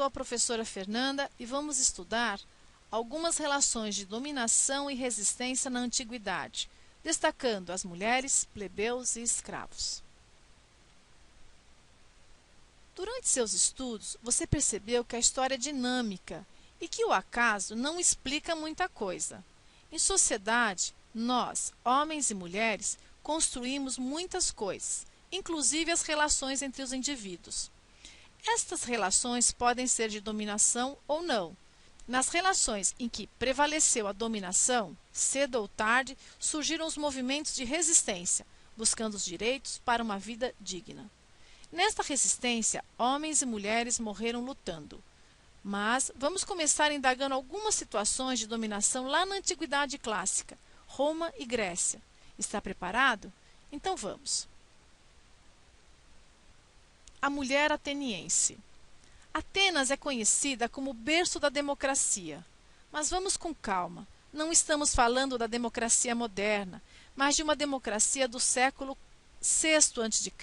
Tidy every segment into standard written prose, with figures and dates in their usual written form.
sou a professora Fernanda e vamos estudar algumas relações de dominação e resistência na antiguidade, destacando as mulheres, plebeus e escravos. Durante seus estudos, você percebeu que a história é dinâmica e que o acaso não explica muita coisa. Em sociedade, nós, homens e mulheres, construímos muitas coisas, inclusive as relações entre os indivíduos. Estas relações podem ser de dominação ou não. Nas relações em que prevaleceu a dominação, cedo ou tarde, surgiram os movimentos de resistência, buscando os direitos para uma vida digna. Nesta resistência, homens e mulheres morreram lutando. Mas vamos começar indagando algumas situações de dominação lá na Antiguidade Clássica, Roma e Grécia. Está preparado? Então vamos. A mulher ateniense. Atenas é conhecida como o berço da democracia. Mas vamos com calma. Não estamos falando da democracia moderna, mas de uma democracia do século VI a.C.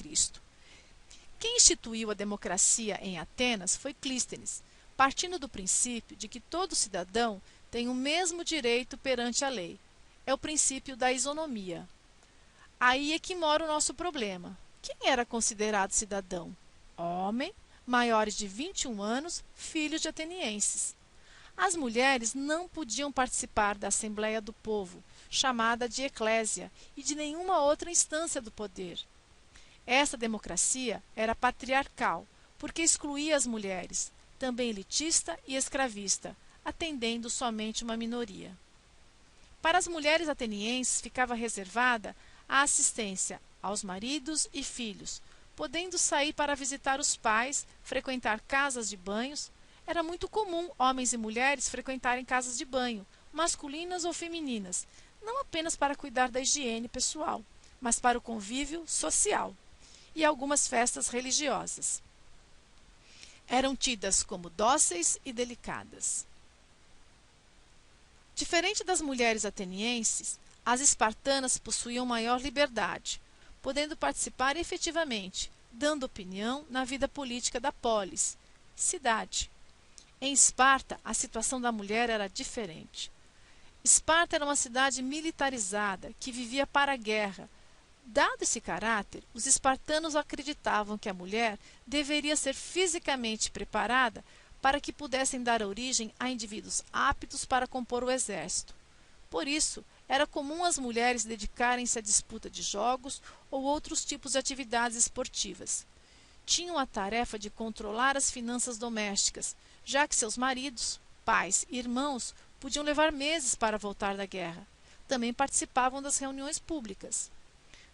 Quem instituiu a democracia em Atenas foi Clístenes, partindo do princípio de que todo cidadão tem o mesmo direito perante a lei. É o princípio da isonomia. Aí é que mora o nosso problema. Quem era considerado cidadão? Homem, maiores de 21 anos, filhos de atenienses. As mulheres não podiam participar da Assembleia do Povo, chamada de eclésia, e de nenhuma outra instância do poder. Essa democracia era patriarcal, porque excluía as mulheres, também elitista e escravista, atendendo somente uma minoria. Para as mulheres atenienses ficava reservada a assistência aos maridos e filhos, podendo sair para visitar os pais, frequentar casas de banhos. Era muito comum homens e mulheres frequentarem casas de banho, masculinas ou femininas, não apenas para cuidar da higiene pessoal, mas para o convívio social e algumas festas religiosas. Eram tidas como dóceis e delicadas. Diferente das mulheres atenienses, as espartanas possuíam maior liberdade, podendo participar efetivamente, dando opinião na vida política da polis, cidade. Em Esparta, a situação da mulher era diferente. Esparta era uma cidade militarizada que vivia para a guerra. Dado esse caráter, os espartanos acreditavam que a mulher deveria ser fisicamente preparada para que pudessem dar origem a indivíduos aptos para compor o exército. Por isso, era comum as mulheres dedicarem-se à disputa de jogos ou outros tipos de atividades esportivas. Tinham a tarefa de controlar as finanças domésticas, já que seus maridos, pais e irmãos podiam levar meses para voltar da guerra. Também participavam das reuniões públicas.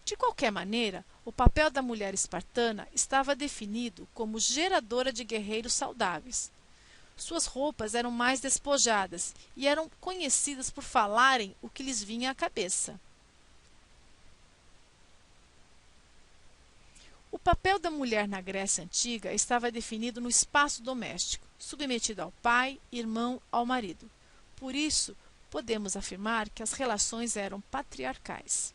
De qualquer maneira, o papel da mulher espartana estava definido como geradora de guerreiros saudáveis. Suas roupas eram mais despojadas e eram conhecidas por falarem o que lhes vinha à cabeça. O papel da mulher na Grécia Antiga estava definido no espaço doméstico, submetido ao pai, irmão, ao marido. Por isso, podemos afirmar que as relações eram patriarcais.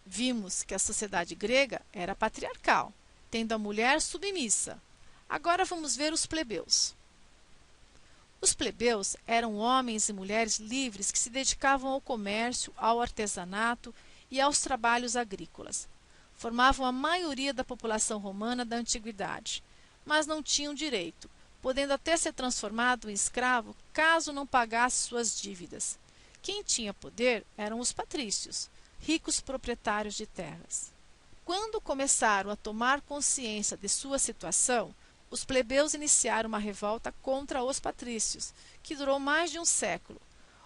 Vimos que a sociedade grega era patriarcal, tendo a mulher submissa. Agora vamos ver os plebeus. Os plebeus eram homens e mulheres livres que se dedicavam ao comércio, ao artesanato e aos trabalhos agrícolas. Formavam a maioria da população romana da antiguidade, mas não tinham direito, podendo até ser transformado em escravo caso não pagasse suas dívidas. Quem tinha poder eram os patrícios, ricos proprietários de terras. Quando começaram a tomar consciência de sua situação, os plebeus iniciaram uma revolta contra os patrícios, que durou mais de um século.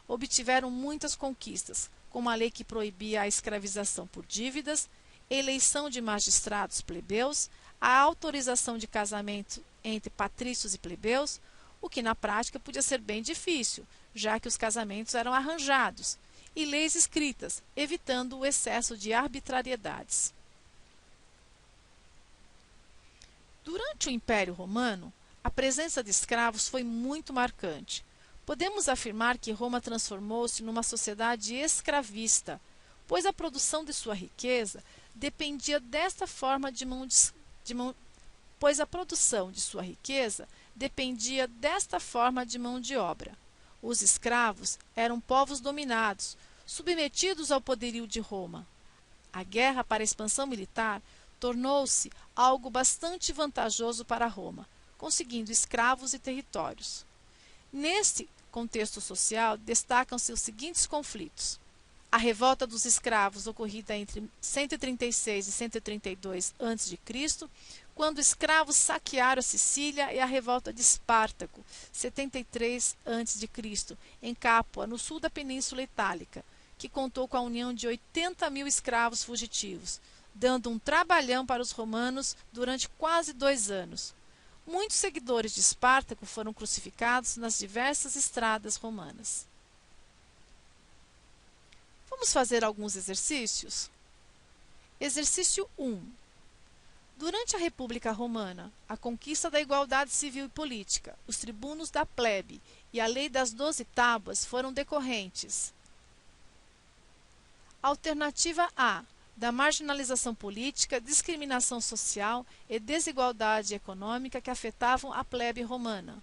Obtiveram muitas conquistas, como a lei que proibia a escravização por dívidas, eleição de magistrados plebeus, a autorização de casamento entre patrícios e plebeus, o que na prática podia ser bem difícil, já que os casamentos eram arranjados, e leis escritas, evitando o excesso de arbitrariedades. Durante o Império Romano, a presença de escravos foi muito marcante. Podemos afirmar que Roma transformou-se numa sociedade escravista, pois a produção de sua riqueza dependia desta forma de mão pois a produção de sua riqueza dependia desta forma de mão de obra. Os escravos eram povos dominados, submetidos ao poderio de Roma. A guerra para a expansão militar tornou-se algo bastante vantajoso para Roma, conseguindo escravos e territórios. Neste contexto social, destacam-se os seguintes conflitos: a revolta dos escravos, ocorrida entre 136 e 132 a.C., quando escravos saquearam a Sicília, e a revolta de Espartaco, 73 a.C., em Capua, no sul da Península Itálica, que contou com a união de 80.000 escravos fugitivos, dando um trabalhão para os romanos durante quase 2 anos. Muitos seguidores de Espartaco foram crucificados nas diversas estradas romanas. Vamos fazer alguns exercícios? Exercício 1. Durante a República Romana, a conquista da igualdade civil e política, os tribunos da plebe e a lei das 12 tábuas foram decorrentes. Alternativa A. Da marginalização política, discriminação social e desigualdade econômica que afetavam a plebe romana.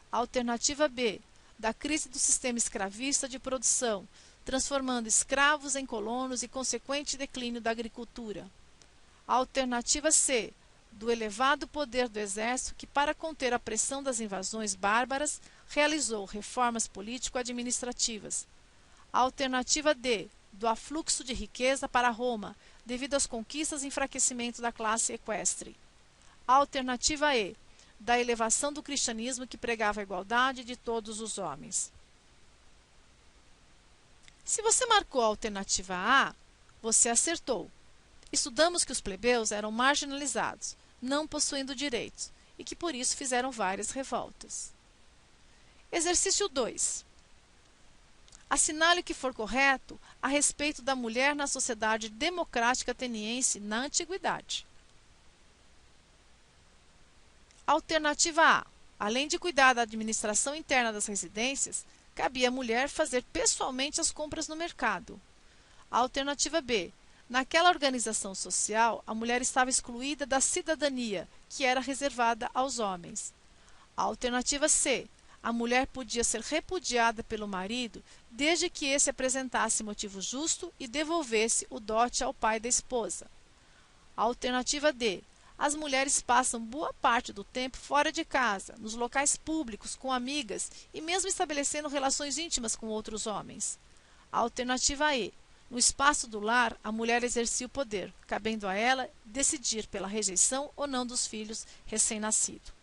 Alternativa B. Da crise do sistema escravista de produção, transformando escravos em colonos e consequente declínio da agricultura. Alternativa C. Do elevado poder do exército que, para conter a pressão das invasões bárbaras, realizou reformas político-administrativas. Alternativa D. Do afluxo de riqueza para Roma, devido às conquistas e enfraquecimento da classe equestre. Alternativa E. Da elevação do cristianismo que pregava a igualdade de todos os homens. Se você marcou a alternativa A, você acertou. Estudamos que os plebeus eram marginalizados, não possuindo direitos, e que por isso fizeram várias revoltas. Exercício 2. Assinale o que for correto a respeito da mulher na sociedade democrática ateniense na antiguidade. Alternativa A. Além de cuidar da administração interna das residências, cabia à mulher fazer pessoalmente as compras no mercado. Alternativa B. Naquela organização social, a mulher estava excluída da cidadania, que era reservada aos homens. Alternativa C. A mulher podia ser repudiada pelo marido desde que esse apresentasse motivo justo e devolvesse o dote ao pai da esposa. Alternativa D. As mulheres passam boa parte do tempo fora de casa, nos locais públicos, com amigas e mesmo estabelecendo relações íntimas com outros homens. Alternativa E. No espaço do lar, a mulher exercia o poder, cabendo a ela decidir pela rejeição ou não dos filhos recém-nascidos.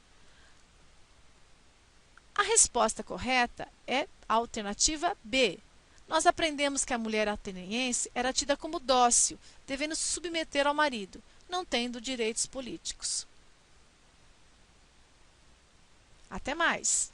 A resposta correta é a alternativa B. Nós aprendemos que a mulher ateniense era tida como dócil, devendo se submeter ao marido, não tendo direitos políticos. Até mais!